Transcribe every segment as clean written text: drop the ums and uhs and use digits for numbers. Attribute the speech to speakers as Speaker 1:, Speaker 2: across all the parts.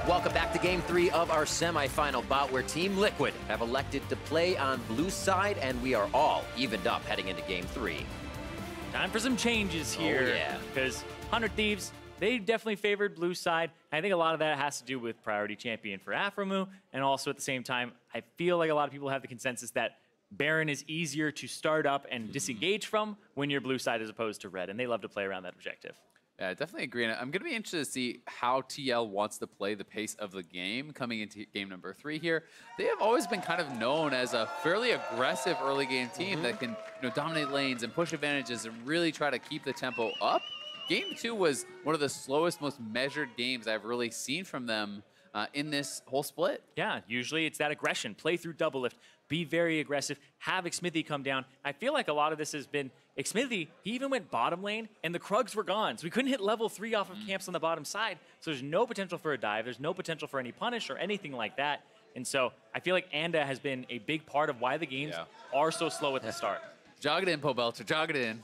Speaker 1: Welcome back to Game 3 of our semifinal bout where Team Liquid have elected to play on blue side, and we are all evened up heading into Game 3.
Speaker 2: Time for some changes here.
Speaker 1: Oh, yeah.
Speaker 2: Because 100 Thieves, they definitely favored blue side. I think a lot of that has to do with priority champion for Aphromoo, and also at the same time, I feel like a lot of people have the consensus that Baron is easier to start up and disengage from when you're blue side as opposed to red, and they love to play around that objective.
Speaker 3: Yeah, I definitely agree. And I'm going to be interested to see how TL wants to play the pace of the game coming into game number 3 here. They have always been kind of known as a fairly aggressive early game team that can dominate lanes and push advantages and really try to keep the tempo up. Game 2 was one of the slowest, most measured games I've really seen from them in this whole split.
Speaker 2: Yeah, usually it's that aggression. Play through Doublelift, be very aggressive, have Xmithie come down. I feel like a lot of this has been Xmithie, he even went bottom lane, and the Krugs were gone. So we couldn't hit level 3 off of camps on the bottom side. So there's no potential for a dive. There's no potential for any punish or anything like that. And so I feel like Anda has been a big part of why the games are so slow at the start.
Speaker 3: Jog it in, Pobelter, jog it in.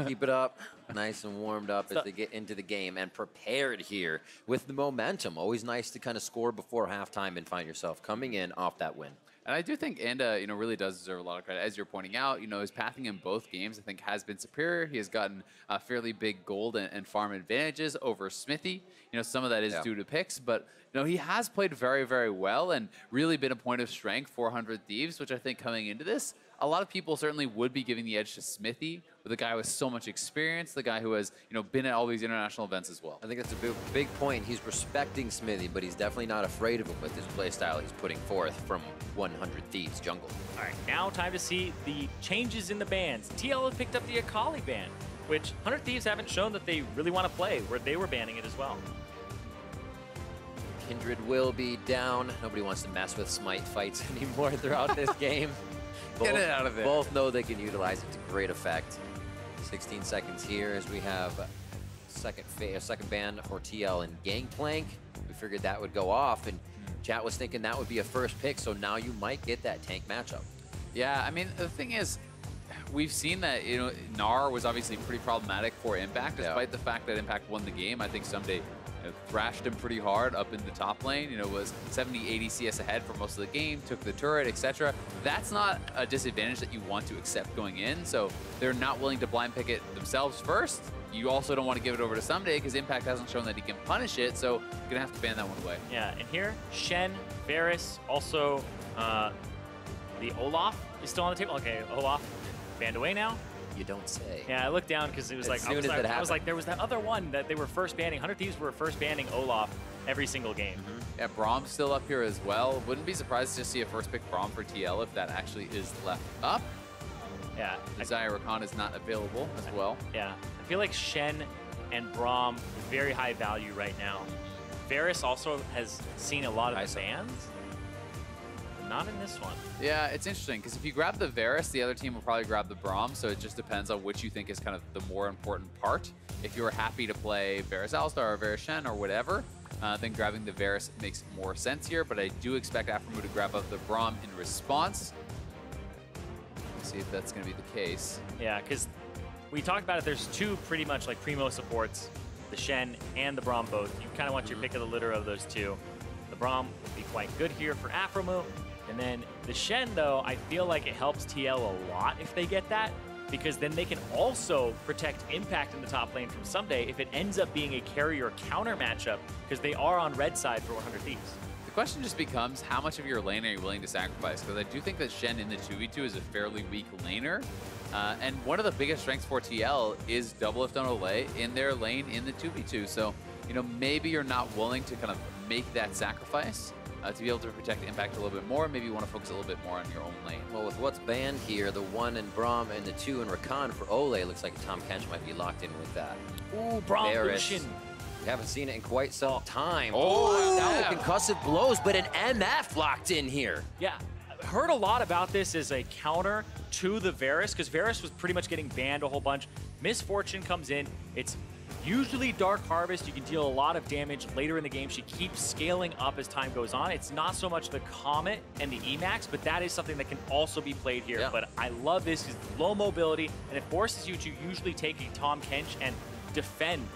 Speaker 1: Keep it up, nice and warmed up as they get into the game and prepared here with the momentum. Always nice to kind of score before halftime and find yourself coming in off that win.
Speaker 3: And I do think Anda, really does deserve a lot of credit. As you're pointing out, his pathing in both games, I think, has been superior. He has gotten fairly big gold and farm advantages over Xmithie. Some of that is due to picks, but he has played very, very well and really been a point of strength for 100 Thieves, which I think coming into this, a lot of people certainly would be giving the edge to Xmithie, with a guy with so much experience, the guy who has been at all these international events as well.
Speaker 1: I think that's a big point. He's respecting Xmithie, but he's definitely not afraid of him with his playstyle he's putting forth from 100 Thieves jungle.
Speaker 2: All right, now time to see the changes in the bans. TL have picked up the Akali ban, which 100 Thieves haven't shown that they really want to play, where they were banning it as well.
Speaker 1: Kindred will be down. Nobody wants to mess with Smite fights anymore throughout this game.
Speaker 3: Get it out of there.
Speaker 1: Both know they can utilize it to great effect. 16 seconds here as we have a second ban for TL in Gangplank. We figured that would go off, and chat was thinking that would be a first pick, so now you might get that tank matchup.
Speaker 3: Yeah, I mean, the thing is, we've seen that, Gnar was obviously pretty problematic for Impact, despite the fact that Impact won the game. I think Ssumday thrashed him pretty hard up in the top lane, was 70, 80 CS ahead for most of the game, took the turret, etc. That's not a disadvantage that you want to accept going in, so they're not willing to blind pick it themselves first. You also don't want to give it over to Ssumday because Impact hasn't shown that he can punish it, so you're going to have to ban that one away.
Speaker 2: Yeah, and here, Shen, Varus, also the Olleh is still on the table. Okay, Olleh banned away now.
Speaker 1: You don't say.
Speaker 2: Yeah, I looked down because it was like, I was like, there was that other one that they were first banning. 100 Thieves were first banning Olleh every single game.
Speaker 3: Yeah, Braum's still up here as well. Wouldn't be surprised to see a first pick Braum for TL if that actually is left up.
Speaker 2: Yeah.
Speaker 3: Desire Rakan is not available as well.
Speaker 2: Yeah, I feel like Shen and Braum very high value right now. Varus also has seen a lot of bans. Not in this one.
Speaker 3: Yeah, it's interesting because if you grab the Varus, the other team will probably grab the Braum, so it just depends on which you think is kind of the more important part. If you're happy to play Varus Alistar or Varus Shen or whatever, then grabbing the Varus makes more sense here, but I do expect Aphromoo to grab up the Braum in response. Let's see if that's going to be the case.
Speaker 2: Yeah, because we talked about it, there's two pretty much like primo supports, the Shen and the Braum both. You kind of want your pick of the litter of those two. The Braum would be quite good here for Aphromoo. And then the Shen, though, I feel like it helps TL a lot if they get that, because then they can also protect Impact in the top lane from Ssumday if it ends up being a carrier counter matchup, because they are on red side for 100 Thieves.
Speaker 3: The question just becomes, how much of your lane are you willing to sacrifice? Because I do think that Shen in the 2v2 is a fairly weak laner. And one of the biggest strengths for TL is Doublelift on Olleh in their lane in the 2v2. So, maybe you're not willing to kind of make that sacrifice. To be able to protect Impact a little bit more, maybe you want to focus a little bit more on your own lane.
Speaker 1: Well, with what's banned here, the 1 in Braum and the 2 in Rakan for Olleh, looks like Tom Kench might be locked in with that.
Speaker 2: Ooh, Braum Lucian.
Speaker 1: We haven't seen it in quite some time.
Speaker 3: Oh,
Speaker 1: now concussive blows, but an MF locked in here.
Speaker 2: Yeah, I heard a lot about this as a counter to the Varus, because Varus was pretty much getting banned a whole bunch. Misfortune comes in. It's usually Dark Harvest. You can deal a lot of damage later in the game. She keeps scaling up as time goes on. It's not so much the Comet and the Emax, but that is something that can also be played here. Yeah. But I love this. It's low mobility, and it forces you to usually take a Tom Kench and defend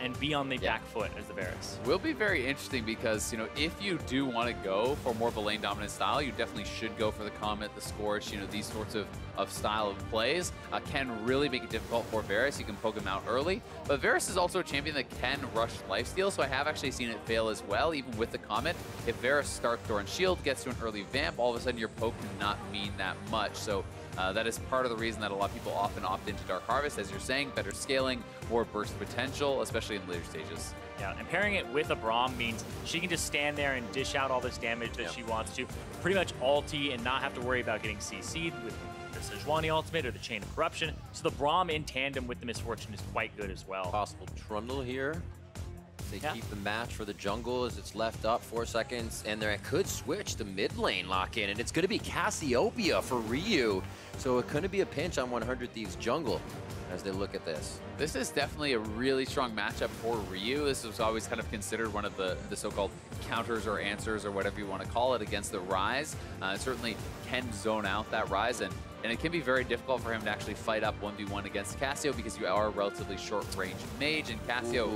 Speaker 2: and be on the back foot as the Varus.
Speaker 3: Will be very interesting because, you know, if you do want to go for more of a lane dominant style, you definitely should go for the Comet, the Scorch, you know, these sorts of style of plays can really make it difficult for Varus. You can poke him out early, but Varus is also a champion that can rush lifesteal, so I have actually seen it fail as well, even with the Comet. If Varus starts Thorn Shield, gets to an early vamp, all of a sudden your poke cannot mean that much. So that is part of the reason that a lot of people often opt into Dark Harvest, as you're saying, better scaling, more burst potential, especially in later stages.
Speaker 2: Yeah, and pairing it with a Braum means she can just stand there and dish out all this damage that she wants to, pretty much ulti and not have to worry about getting CC'd with the Sejuani ultimate or the Chain of Corruption. So the Braum in tandem with the Misfortune is quite good as well.
Speaker 1: Possible Trundle here. They keep the match for the jungle as it's left up 4 seconds, and they could switch the mid lane lock in, and it's going to be Cassiopeia for Ryu. So it couldn't be a pinch on 100 Thieves jungle as they look at this.
Speaker 3: This is definitely a really strong matchup for Ryu. This was always kind of considered one of the so-called counters or answers or whatever you want to call it against the Ryze. It certainly can zone out that Ryze, and it can be very difficult for him to actually fight up 1v1 against Cassio because you are a relatively short-range mage, and Cassio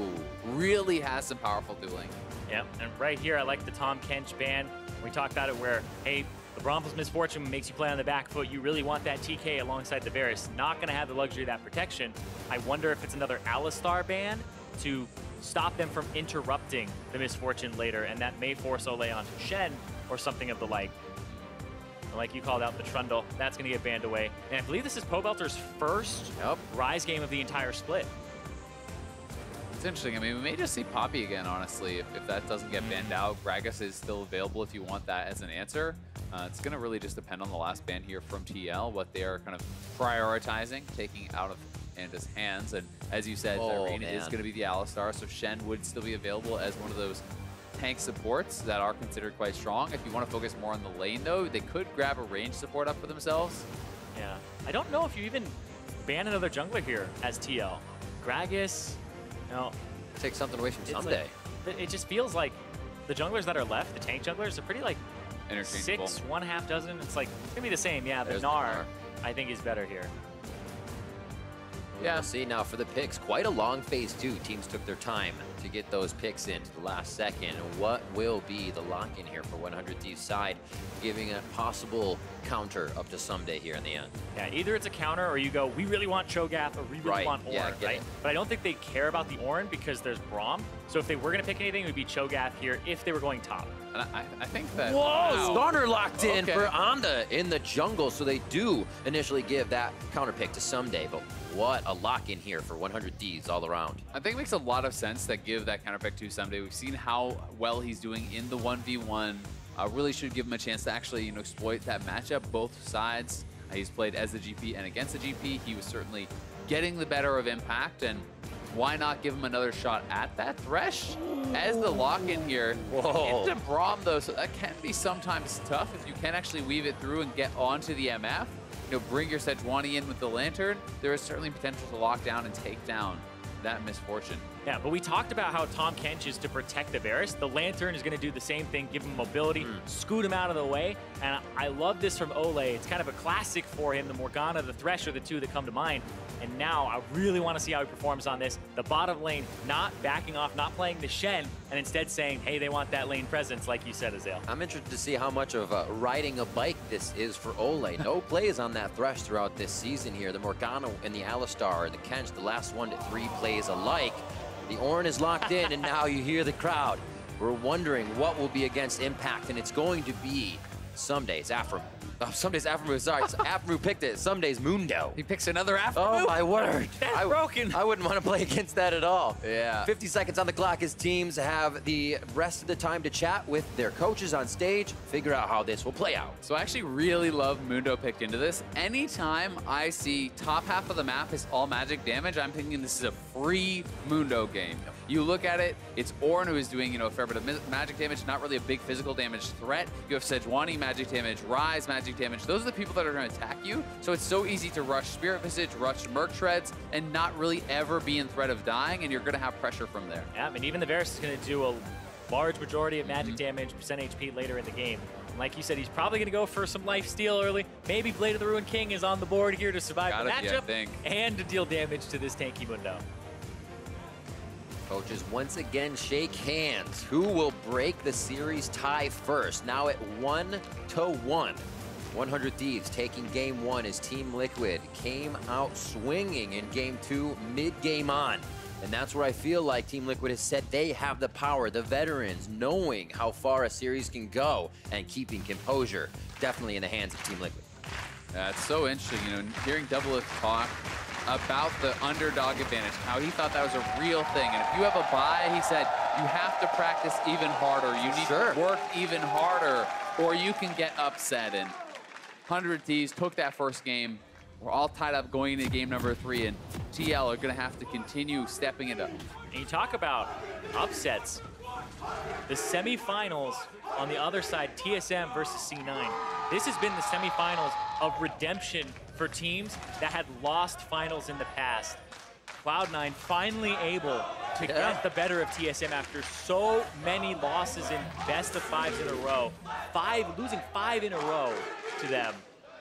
Speaker 3: really has some powerful dueling.
Speaker 2: Yeah, and right here, I like the Tahm Kench ban. We talked about it where, hey, the Braum plus Misfortune makes you play on the back foot. You really want that TK alongside the Varus. Not going to have the luxury of that protection. I wonder if it's another Alistar ban to stop them from interrupting the Misfortune later, and that may force Olleh onto Shen or something of the like. Like you called out the Trundle, that's going to get banned away. And I believe this is Pobelter's first Ryze game of the entire split.
Speaker 3: It's interesting. I mean, we may just see Poppy again, honestly, if that doesn't get banned out. Gragas is still available if you want that as an answer. It's going to really just depend on the last ban here from TL, what they are kind of prioritizing, taking out of Anda's hands. And as you said, Irene is going to be the Alistar, so Shen would still be available as one of those tank supports that are considered quite strong. If you want to focus more on the lane, though, they could grab a range support up for themselves.
Speaker 2: Yeah. I don't know if you even ban another jungler here as TL. Gragas, no.
Speaker 1: Take something away from Ssumday.
Speaker 2: Like, it just feels like the junglers that are left, the tank junglers, are pretty like
Speaker 3: interchangeable.
Speaker 2: 6, one half dozen. It's like, it's gonna be the same. Yeah, the Gnar, I think, is better here.
Speaker 1: Yeah, we'll see now for the picks. Quite a long phase 2. Teams took their time to get those picks in to the last second. What will be the lock-in here for 100 Thieves side, giving a possible counter up to Ssumday here in the end?
Speaker 2: Yeah, either it's a counter or you go, we really want Cho'Gath or we really want Ornn, right? But I don't think they care about the Ornn because there's Braum. So if they were going to pick anything, it would be Cho'Gath here if they were going top.
Speaker 3: And I think that...
Speaker 1: Whoa! Skarner locked in for Anda in the jungle, so they do initially give that counter pick to Ssumday, but what a lock in here for 100 Thieves all around.
Speaker 3: I think it makes a lot of sense that give that counter pick to Ssumday. We've seen how well he's doing in the 1v1. Really should give him a chance to actually, you know, exploit that matchup, both sides. He's played as the GP and against the GP. He was certainly getting the better of Impact, and why not give him another shot at that Thresh as the lock-in here. Into Braum, though, so that can be sometimes tough if you can actually weave it through and get onto the MF. You know, bring your Sejuani in with the Lantern. There is certainly potential to lock down and take down that Misfortune.
Speaker 2: Yeah, but we talked about how Tahm Kench is to protect the Varus. The Lantern is going to do the same thing, give him mobility, scoot him out of the way. And I love this from Olleh. It's kind of a classic for him. The Morgana, the Thresh are the two that come to mind. And now I really want to see how he performs on this. The bottom lane not backing off, not playing the Shen, and instead saying, hey, they want that lane presence, like you said, Azael.
Speaker 1: I'm interested to see how much of riding a bike this is for Olleh. No plays on that Thresh throughout this season here. The Morgana and the Alistar and the Kench, the last 1 to 3 plays alike. The Ornn is locked in, and now you hear the crowd. We're wondering what will be against Impact, and it's going to be Ssumday's Aphromoo. Oh, Ssumday's Aphromoo, sorry. Aphromoo picked it. Ssumday's Mundo.
Speaker 3: He picks another Aphromoo?
Speaker 1: Oh, my word.
Speaker 2: That's broken.
Speaker 1: I wouldn't want to play against that at all.
Speaker 3: Yeah.
Speaker 1: 50 seconds on the clock as teams have the rest of the time to chat with their coaches on stage, figure out how this will play out.
Speaker 3: So I actually really love Mundo picked into this. Anytime I see top half of the map is all magic damage, I'm thinking this is a free Mundo game. You look at it, it's Ornn who is doing, you know, a fair bit of magic damage, not really a big physical damage threat. You have Sejuani magic damage, Ryze magic damage. Those are the people that are going to attack you. So it's so easy to rush Spirit Visage, rush Merc Shreds, and not really ever be in threat of dying, and you're going to have pressure from there.
Speaker 2: Yeah, I mean, even the Varus is going to do a large majority of magic damage, percent HP later in the game. And like you said, he's probably going to go for some life steal early. Maybe Blade of the Ruined King is on the board here to survive the matchup and to deal damage to this tanky Mundo.
Speaker 1: Coaches once again shake hands. Who will break the series tie first? Now at 1-1. 100 Thieves taking game 1 as Team Liquid came out swinging in game 2, mid-game on. And that's where I feel like Team Liquid has said they have the power, the veterans, knowing how far a series can go and keeping composure. Definitely in the hands of Team Liquid.
Speaker 3: That's so interesting, you know, hearing Doublelift talk about the underdog advantage, how he thought that was a real thing. And if you have a bye, he said, you have to practice even harder. You need to work even harder, or you can get upset. And 100 Thieves took that first game. We're all tied up going into game number 3, and TL are going to have to continue stepping it up.
Speaker 2: And you talk about upsets. The semifinals on the other side, TSM versus C9. This has been the semifinals of redemption for teams that had lost finals in the past. Cloud9 finally able to get the better of TSM after so many losses in best of 5s in a row. Losing 5 in a row to them.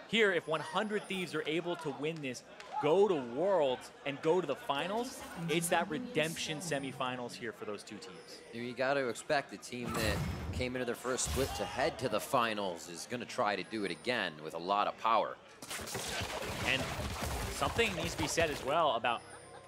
Speaker 2: Here, if 100 Thieves are able to win this, go to Worlds and go to the finals, it's that redemption semifinals here for those two teams.
Speaker 1: You got to expect the team that came into their first split to head to the finals is going to try to do it again with a lot of power.
Speaker 2: And something needs to be said as well about,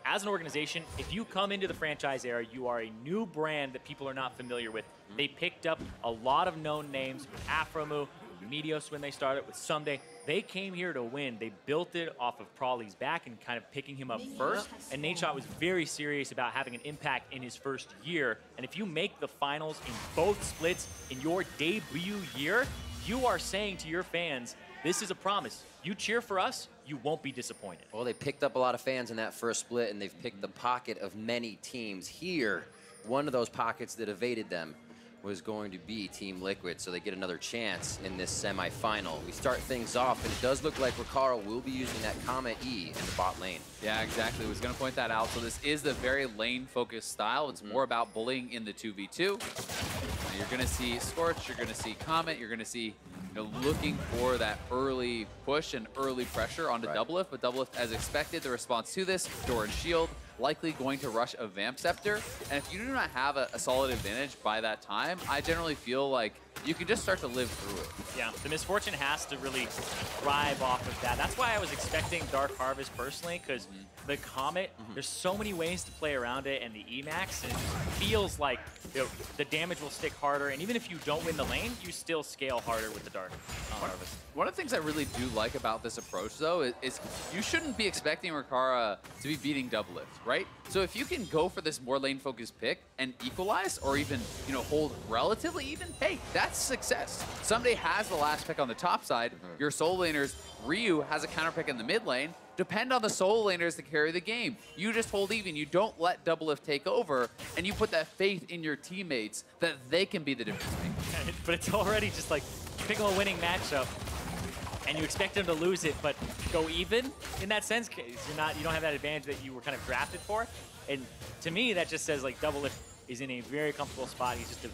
Speaker 2: as an organization, if you come into the franchise era, you are a new brand that people are not familiar with. They picked up a lot of known names, Aphromoo, Medios when they started, with Ssumday. They came here to win. They built it off of Prawley's back and kind of picking him up first. And Nadeshot was very serious about having an impact in his first year. And if you make the finals in both splits in your debut year, you are saying to your fans, this is a promise. You cheer for us, you won't be disappointed.
Speaker 1: Well, they picked up a lot of fans in that first split, and they've picked the pocket of many teams here. One of those pockets that evaded them was going to be Team Liquid, so they get another chance in this semifinal. We start things off, and it does look like Rikara will be using that Kama E in the bot lane.
Speaker 3: Yeah, exactly. I was going to point that out. So this is the very lane-focused style. It's more about bullying in the 2v2. You're going to see Scorch, you're going to see Comet, you're going to see looking for that early push and early pressure onto Doublelift, but Doublelift, as expected, the response to this, door and shield, likely going to rush a Vamp Scepter. And if you do not have a solid advantage by that time, I generally feel like you can just start to live through it.
Speaker 2: Yeah, the Misfortune has to really thrive off of that. That's why I was expecting Dark Harvest personally, because the Comet, there's so many ways to play around it, and the Emax, and it feels like the damage will stick harder, and even if you don't win the lane, you still scale harder with the Dark Harvest.
Speaker 3: One of the things I really do like about this approach, though, is you shouldn't be expecting Rikara to be beating Doublelift, right? So if you can go for this more lane-focused pick and equalize, or even, hold relatively even, hey, that's success. Ssumday has the last pick on the top side. Your soul laners, Ryu, has a counter pick in the mid lane. Depend on the soul laners to carry the game. You just hold even. You don't let Doublelift take over, and you put that faith in your teammates that they can be the difference maker.
Speaker 2: But it's already just like, pick them a winning matchup, and you expect them to lose it, but go even in that sense. You don't have that advantage that you were kind of drafted for. And to me, that just says like Doublelift is in a very comfortable spot. He's just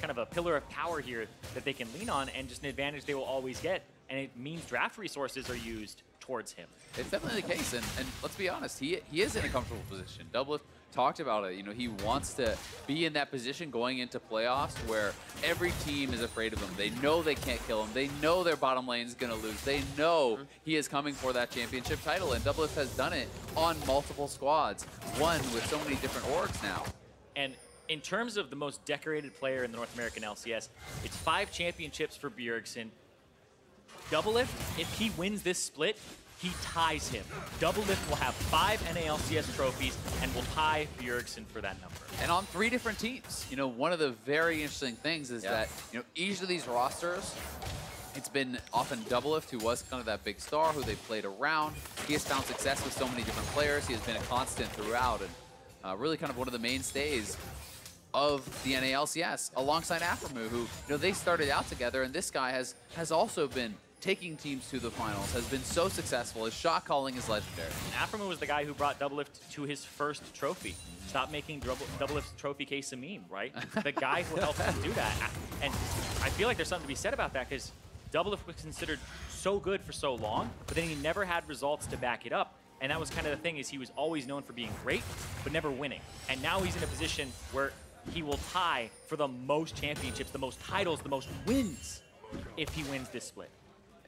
Speaker 2: kind of a pillar of power here that they can lean on, and just an advantage they will always get. And it means draft resources are used towards him.
Speaker 3: It's definitely the case, and let's be honest, he is in a comfortable position. Doublelift talked about it. He wants to be in that position going into playoffs where every team is afraid of him. They know they can't kill him. They know their bottom lane is going to lose. They know he is coming for that championship title, and Doublelift has done it on multiple squads, one with so many different orgs now.
Speaker 2: And in terms of the most decorated player in the North American LCS, it's 5 championships for Bjergsen. Doublelift, if he wins this split, he ties him. Doublelift will have 5 NALCS trophies and will tie Bjergsen for that number.
Speaker 3: And on 3 different teams. One of the very interesting things is that, each of these rosters, it's been often Doublelift, who was kind of that big star, who they played around. He has found success with so many different players. He has been a constant throughout, and really kind of one of the mainstays of the NALCS, alongside Aphromoo, who, they started out together, and this guy has also been taking teams to the finals, has been so successful. His shot calling is legendary.
Speaker 2: Aphromoo was the guy who brought Doublelift to his first trophy. Stop making Doublelift's trophy case a meme, right? The guy who helped him do that. And I feel like there's something to be said about that, because Doublelift was considered so good for so long, but then he never had results to back it up. And that was kind of the thing, is he was always known for being great, but never winning. And now he's in a position where he will tie for the most championships, the most titles, the most wins if he wins this split.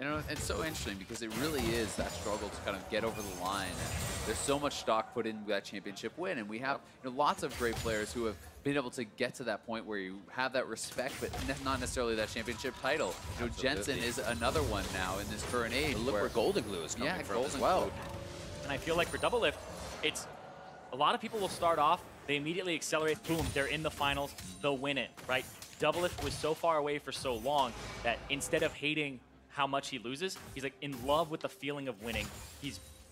Speaker 3: And it's so interesting because it really is that struggle to kind of get over the line. And there's so much stock put into that championship win, and we have lots of great players who have been able to get to that point where you have that respect, but not necessarily that championship title. Jensen is another one now in this current age.
Speaker 1: Look where Golden Glue is coming from as
Speaker 3: Golden
Speaker 1: well.
Speaker 3: Glue.
Speaker 2: And I feel like for Doublelift, it's a lot of people will start off, they immediately accelerate, boom, they're in the finals, they'll win it, right? Doublelift was so far away for so long that instead of hating how much he loses, he's like in love with the feeling of winning.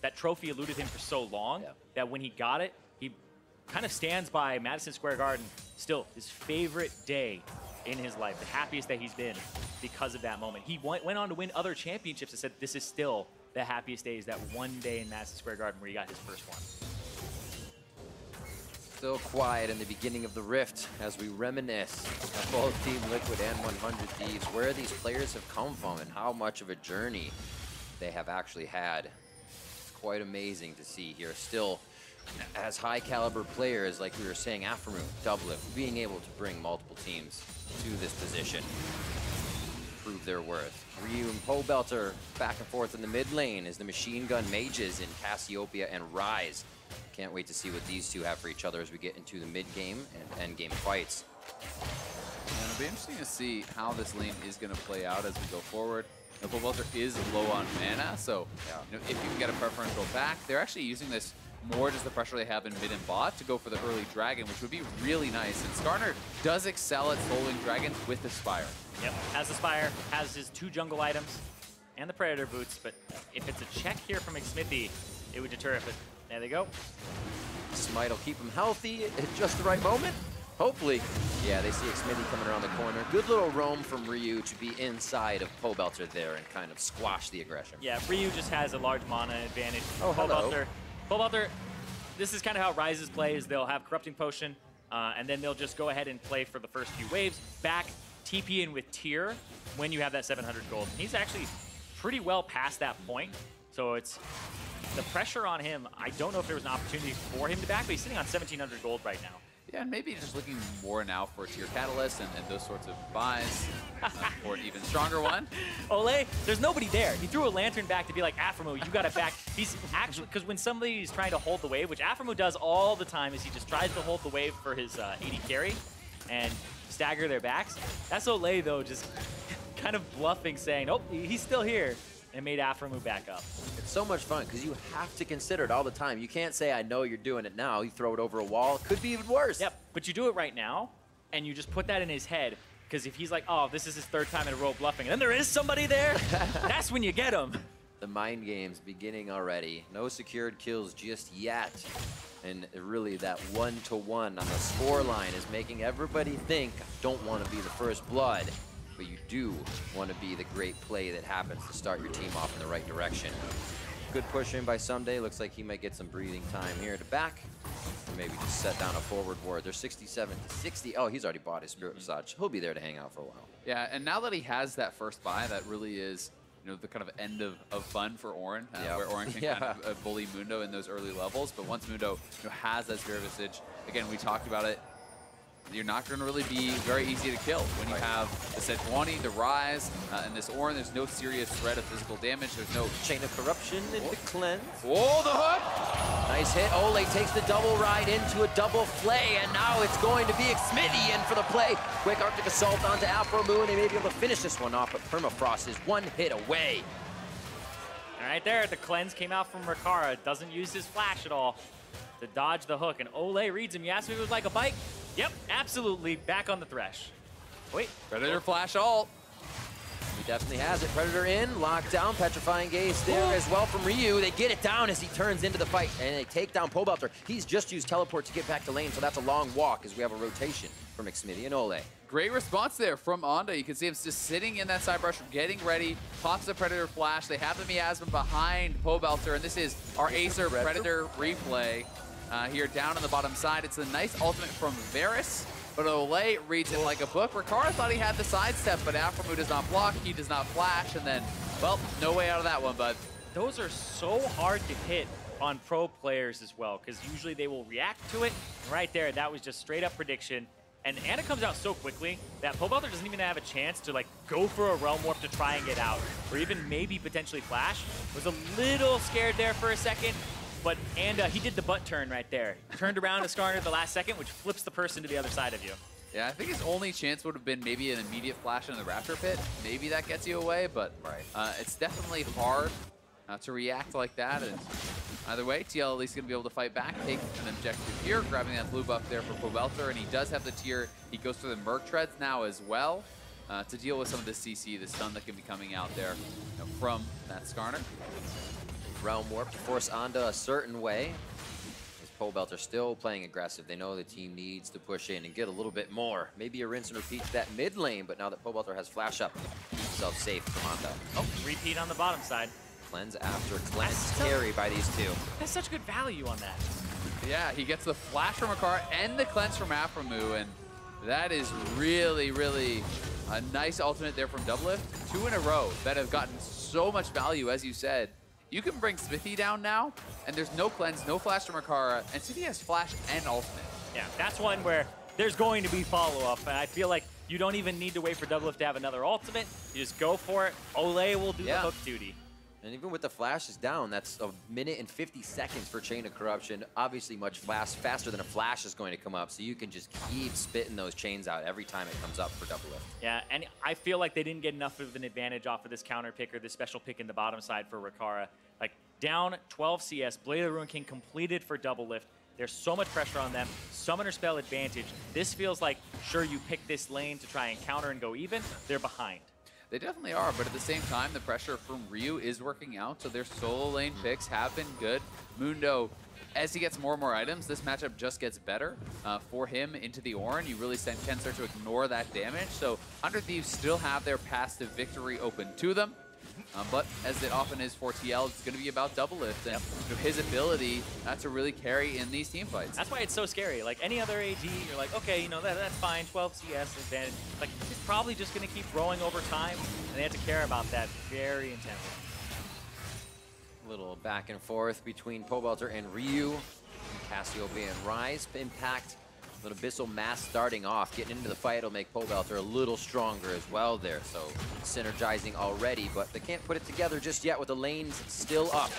Speaker 2: That trophy eluded him for so long that when he got it, he kind of stands by Madison Square Garden, still his favorite day in his life, the happiest that he's been because of that moment. He went on to win other championships and said this is still the happiest day, is that one day in Madison Square Garden where he got his first one.
Speaker 1: Still quiet in the beginning of the Rift as we reminisce of both Team Liquid and 100 Thieves, where these players have come from and how much of a journey they have actually had. It's quite amazing to see here. Still, as high caliber players, like we were saying, Aphromoo, Doublelift, being able to bring multiple teams to this position, prove their worth. Ryu and Pobelter back and forth in the mid lane as the machine gun mages in Cassiopeia and Ryze. Can't wait to see what these two have for each other as we get into the mid-game and end-game fights.
Speaker 3: And it'll be interesting to see how this lane is going to play out as we go forward. Pobelter is low on mana, so if you can get a preferential back, they're actually using this more just the pressure they have in mid and bot to go for the early dragon, which would be really nice. And Skarner does excel at soloing dragons with the Spire.
Speaker 2: Yep, has the Spire, has his 2 jungle items, and the Predator boots, but if it's a check here from Xmithie, it would deter if it. There they go.
Speaker 1: Smite will keep him healthy at just the right moment. Hopefully. Yeah, they see Xmithie coming around the corner. Good little roam from Ryu to be inside of Pobelter there and kind of squash the aggression.
Speaker 2: Yeah, Ryu just has a large mana advantage.
Speaker 1: Oh, hello.
Speaker 2: Pobelter, this is kind of how Ryze's play is. They'll have Corrupting Potion, and then they'll just go ahead and play for the first few waves. Back, TP in with Tier when you have that 700 gold. And he's actually pretty well past that point. So it's the pressure on him. I don't know if there was an opportunity for him to back, but he's sitting on 1,700 gold right now.
Speaker 3: Yeah, and maybe just looking more now for a Tier Catalyst and those sorts of buys for an even stronger one.
Speaker 2: Olleh, there's nobody there. He threw a lantern back to be like, Aphromoo, you got it back. He's actually, because when somebody is trying to hold the wave, which Aphromoo does all the time, is he just tries to hold the wave for his 80 carry and stagger their backs. That's Olleh, though, just kind of bluffing, saying, oh, he's still here, and made Aphromoo back up.
Speaker 1: It's so much fun because you have to consider it all the time. You can't say, I know you're doing it now. You throw it over a wall. It could be even worse.
Speaker 2: Yep, but you do it right now, and you just put that in his head, because if he's like, oh, this is his 3rd time in a row bluffing, and then there is somebody there, that's when you get him.
Speaker 1: The mind games beginning already. No secured kills just yet. And really that 1-to-1 on the score line is making everybody think, don't want to be the first blood. But you do want to be the great play that happens to start your team off in the right direction. Good push in by Ssumday. Looks like he might get some breathing time here at the back. Or maybe just set down a forward ward. They're 67 to 60. Oh, he's already bought his Spirit Massage. He'll be there to hang out for a while.
Speaker 3: Yeah, and now that he has that first buy, that really is the kind of end of fun for Ornn, where Ornn can kind of bully Mundo in those early levels. But once Mundo has that Spirit Visage, again, we talked about it, you're not going to really be very easy to kill when you have the Sejuani, the Ryze, and this Ornn. There's no serious threat of physical damage. There's no
Speaker 1: Chain of Corruption into Cleanse.
Speaker 3: Whoa, the hook!
Speaker 1: Nice hit. Olleh takes the double ride into a double flay, and now it's going to be Xmithie in for the play. Quick Arctic Assault onto Aphromoo, and they may be able to finish this one off, but Permafrost is 1 hit away.
Speaker 2: All right there, the cleanse came out from Rikara. Doesn't use his flash at all to dodge the hook, and Olleh reads him. You asked me if it was like a bike? Yep, absolutely. Back on the Thresh. Wait.
Speaker 3: Predator flash ult.
Speaker 1: He definitely has it. Predator in, locked down, Petrifying Gaze there as well from Ryu. They get it down as he turns into the fight, and they take down Pobelter. He's just used teleport to get back to lane, so that's a long walk as we have a rotation from Xmithie and Olleh.
Speaker 3: Great response there from Mundo. You can see him just sitting in that side brush, getting ready, pops the Predator flash. They have the miasma behind Pobelter, and this is our Acer Predator replay. Here down on the bottom side. It's a nice ultimate from Varus, but Olleh reads it like a book. Rikara thought he had the sidestep, but Aphromoo does not block, he does not flash, and then, well, no way out of that one, bud.
Speaker 2: Those are so hard to hit on pro players as well, because usually they will react to it. And right there, that was just straight up prediction. And Anna comes out so quickly that Pobelter doesn't even have a chance to like go for a Realm Warp to try and get out, or even maybe potentially flash. Was a little scared there for a second, but he did the butt turn right there. Turned around to Skarner at the last second, which flips the person to the other side of you.
Speaker 3: Yeah, I think his only chance would have been maybe an immediate flash in the Raptor Pit. Maybe that gets you away, but it's definitely hard to react like that. And either way, TL at least going to be able to fight back, take an objective here, grabbing that blue buff there for Pobelter, and he does have the tier. He goes for the Merc Treads now as well to deal with some of the CC, the stun that can be coming out there from that Skarner.
Speaker 1: Realm Warp to force Onda a certain way. Pobelter still playing aggressive. They know the team needs to push in and get a little bit more. Maybe a rinse and repeat to that mid lane, but now that Pobelter has flash up, keep himself safe from Onda.
Speaker 2: Oh, repeat on the bottom side.
Speaker 1: Cleanse after cleanse carry by these two.
Speaker 2: That's such good value on that.
Speaker 3: Yeah, he gets the flash from Rikara and the cleanse from Aphromoo, and that is really, really a nice ultimate there from Doublelift. 2 in a row that have gotten so much value, as you said. You can bring Xmithie down now, and there's no cleanse, no flash from Rikara, and Xmithie has flash and ultimate.
Speaker 2: Yeah, that's one where there's going to be follow-up, and I feel like you don't even need to wait for Doublelift to have another ultimate. You just go for it. Olleh will do the hook duty.
Speaker 1: And even with the flashes down, that's a minute and 50 seconds for Chain of Corruption. Obviously much faster than a flash is going to come up, so you can just keep spitting those chains out every time it comes up for Doublelift.
Speaker 2: Yeah, and I feel like they didn't get enough of an advantage off of this counter pick or this special pick in the bottom side for Rikara. Like, down 12 CS, Blade of the Ruin King completed for Doublelift. There's so much pressure on them. Summoner spell advantage. This feels like, sure, you pick this lane to try and counter and go even. They're behind.
Speaker 3: They definitely are, but at the same time, the pressure from Ryu is working out, so their solo lane picks have been good. Mundo, as he gets more and more items, this matchup just gets better for him into the Ornn. You really can start to ignore that damage, so Under Thieves still have their path to victory open to them. But as it often is for TL, it's going to be about Doublelift and his ability to really carry in these team fights.
Speaker 2: That's why it's so scary. Like any other AD, you're like, okay, you know, that's fine, 12 CS advantage. Like, he's probably just going to keep growing over time, and they have to care about that very intensely.
Speaker 1: Little back and forth between Pobelter and Ryu. Cassiopeia and Ryze. Impact. Little Abyssal Mass starting off. Getting into the fight will make Pobelter a little stronger as well there. So synergizing already, but they can't put it together just yet with the lanes still up.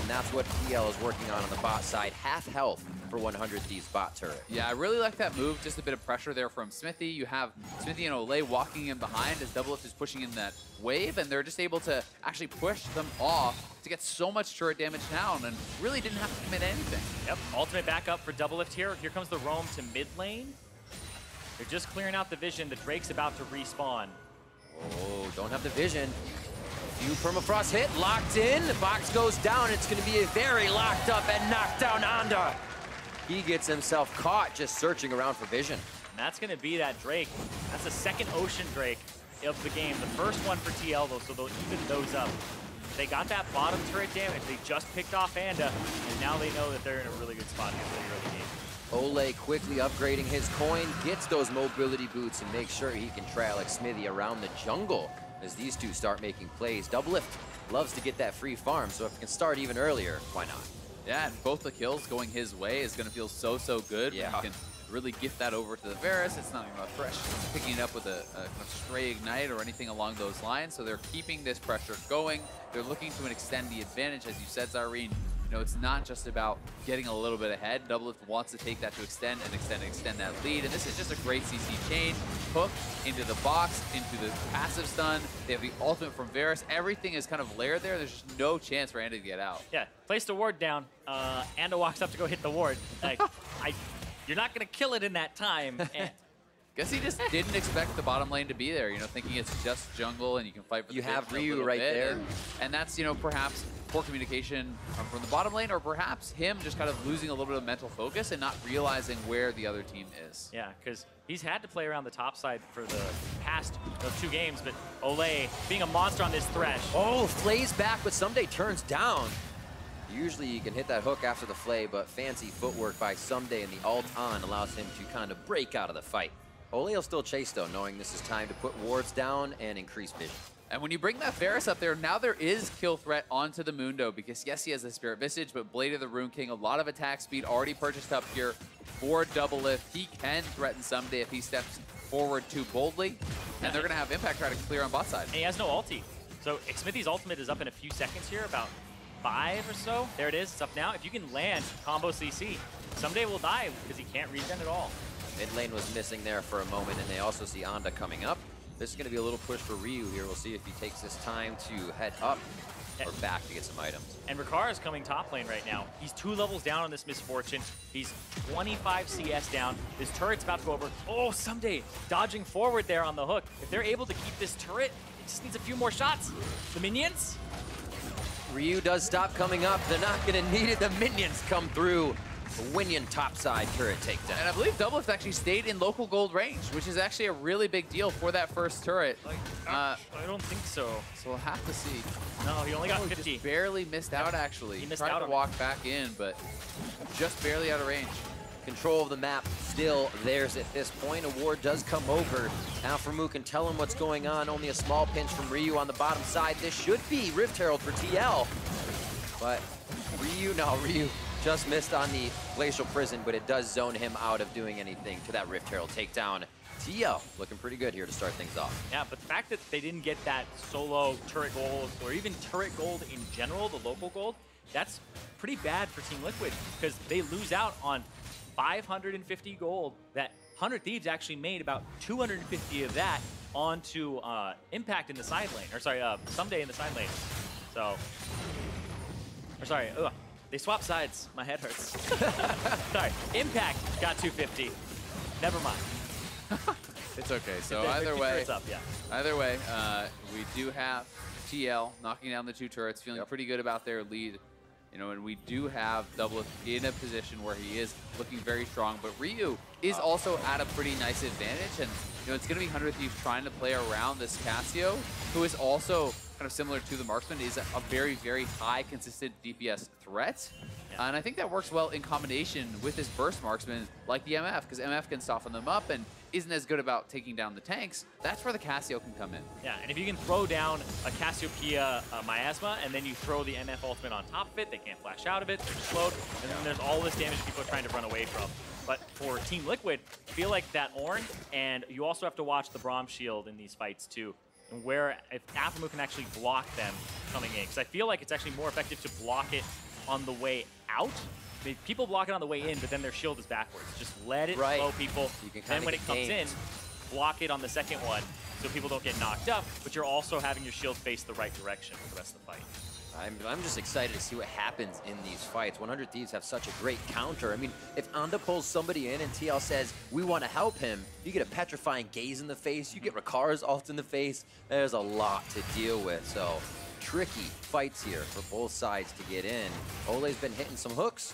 Speaker 1: And that's what TL is working on the bot side. Half health for 100 Thieves bot turret.
Speaker 3: Yeah, I really like that move. Just a bit of pressure there from Xmithie. You have Xmithie and Olleh walking in behind as Doublelift is pushing in that wave, and they're just able to actually push them off to get so much turret damage down and really didn't have to commit anything.
Speaker 2: Yep, ultimate backup for Doublelift here. Here comes the roam to mid lane. They're just clearing out the vision. The Drake's about to respawn.
Speaker 1: Oh, don't have the vision. Few permafrost hit, locked in. The box goes down. It's going to be a very locked up and knocked down Onda. He gets himself caught just searching around for vision.
Speaker 2: And that's going to be that Drake. That's the second Ocean Drake of the game. The first one for TL, though, so they'll even those up. They got that bottom turret damage. They just picked off Anda, and now they know that they're in a really good spot here for the early game.
Speaker 1: Olleh quickly upgrading his coin, gets those mobility boots and makes sure he can trail Xmithie around the jungle as these two start making plays. Doublelift loves to get that free farm, so if it can start even earlier, why not?
Speaker 3: Yeah, and both the kills going his way is going to feel so good.
Speaker 1: Yeah.
Speaker 3: You can really gift that over to the Varus. It's not about Thresh picking it up with a kind of stray ignite or anything along those lines. So they're keeping this pressure going. They're looking to extend the advantage, as you said, Zareen. You know, it's not just about getting a little bit ahead. Doublelift wants to take that to extend that lead. And this is just a great CC chain. Hook into the box, into the passive stun. They have the ultimate from Varus. Everything is kind of layered there. There's just no chance for Anda to get out.
Speaker 2: Yeah, place the ward down. Anda walks up to go hit the ward. Like, you're not going to kill it in that time.
Speaker 3: Guess he just didn't expect the bottom lane to be there, you know, thinking it's just jungle and you can fight for the
Speaker 1: You have
Speaker 3: for a
Speaker 1: Ryu
Speaker 3: little
Speaker 1: right
Speaker 3: bit.
Speaker 1: there.
Speaker 3: And that's, you know, perhaps poor communication from the bottom lane, or perhaps him just kind of losing a little bit of mental focus and not realizing where the other team is.
Speaker 2: Yeah, because he's had to play around the top side for the past those 2 games, but Olleh being a monster on this Thresh.
Speaker 1: Oh, flays back, but Ssumday turns down. Usually you can hit that hook after the flay, but fancy footwork by Ssumday and the ult on allows him to kind of break out of the fight. Olleh will still chase though, knowing this is time to put wards down and increase vision.
Speaker 3: And when you bring that Varus up there, now there is kill threat onto the Mundo, because yes, he has the Spirit Visage, but Blade of the Rune King, a lot of attack speed already purchased up here for Doublelift. He can threaten Ssumday if he steps forward too boldly, and they're going to have Impact try to clear on bot side.
Speaker 2: And he has no ulti. So Xmithie's ultimate is up in a few seconds here, about 5 or so. There it is, it's up now. If you can land combo CC, Ssumday will die because he can't regen at all.
Speaker 1: Mid lane was missing there for a moment, and they also see Onda coming up. This is going to be a little push for Ryu here. We'll see if he takes this time to head up or back to get some items.
Speaker 2: And Rikara is coming top lane right now. He's 2 levels down on this Misfortune. He's 25 CS down. His turret's about to go over. Oh, Ssumday dodging forward there on the hook. If they're able to keep this turret, it just needs a few more shots. The minions?
Speaker 1: Ryu does stop coming up. They're not going to need it. The minions come through. Winion topside turret takedown.
Speaker 3: And I believe Doublelift actually stayed in local gold range, which is actually a really big deal for that first turret.
Speaker 2: I don't think so.
Speaker 3: So we'll have to see.
Speaker 2: No, he only got 50.
Speaker 3: Just barely missed out, actually.
Speaker 2: He missed
Speaker 3: tried
Speaker 2: out
Speaker 3: to
Speaker 2: on
Speaker 3: walk back in, but just barely out of range.
Speaker 1: Control of the map still theirs at this point. A ward does come over. Aphromoo can tell him what's going on. Only a small pinch from Ryu on the bottom side. This should be Rift Herald for TL. But Ryu just missed on the Glacial Prison, but it does zone him out of doing anything to that Rift Herald takedown. TL looking pretty good here to start things off.
Speaker 2: Yeah, but the fact that they didn't get that solo turret gold, or even turret gold in general, the local gold, that's pretty bad for Team Liquid, because they lose out on 550 gold that 100 Thieves actually made about 250 of that onto Impact in the side lane, or sorry, Ssumday in the side lane. So, or sorry, they swapped sides. My head hurts. Sorry, Impact got 250. Never mind.
Speaker 3: It's okay. So
Speaker 2: either way, we
Speaker 3: do have TL knocking down the 2 turrets, feeling pretty good about their lead. You know, and we do have Doublelift in a position where he is looking very strong, but Ryu is also at a pretty nice advantage, and you know, it's going to be 100 Thieves trying to play around this Cassio, who is also kind of similar to the Marksman, is a very, very high consistent DPS threat.
Speaker 2: Yeah.
Speaker 3: And I think that works well in combination with his burst Marksman like the MF, because MF can soften them up and isn't as good about taking down the tanks. That's where the Cassio can come in.
Speaker 2: Yeah, and if you can throw down a Cassiopeia Miasma, and then you throw the MF ultimate on top of it, they can't flash out of it, they're slowed, and then there's all this damage people are trying to run away from. But for Team Liquid, I feel like that Ornn, and you also have to watch the Braum shield in these fights too, and where if Aphromoo can actually block them coming in, because I feel like it's actually more effective to block it on the way out. I mean, people block it on the way in, but then their shield is backwards. Just let it slow people. Then when it comes in, block it on the second one so people don't get knocked up, but you're also having your shield face the right direction for the rest of the fight.
Speaker 1: I'm just excited to see what happens in these fights. 100 Thieves have such a great counter. I mean, if Onda pulls somebody in and TL says, we want to help him, you get a petrifying gaze in the face, you get Rikara's ult in the face. There's a lot to deal with, so tricky fights here for both sides to get in. Olleh's been hitting some hooks,